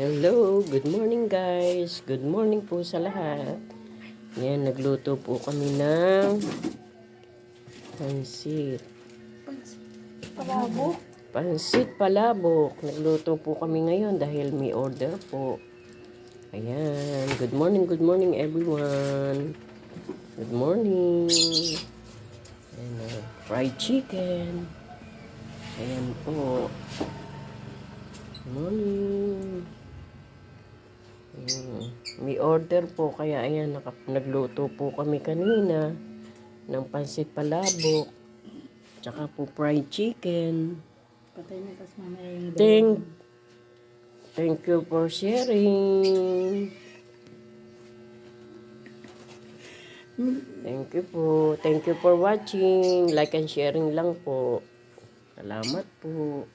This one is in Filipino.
Hello, good morning guys. Good morning po sa lahat. Yan, nagluto po kami ng pansit. Palabo. Pansit palabok. Nagluto po kami ngayon dahil may order po. Ayan, good morning everyone. Good morning. Ayan, fried chicken. Ayan po. Good morning. May order po kaya ayan nagluto po kami kanina ng pansit palabok tsaka po fried chicken. Patay na tas mamaya yung Thank you for sharing. Thank you po. Thank you for watching. Like and sharing lang po. Salamat po.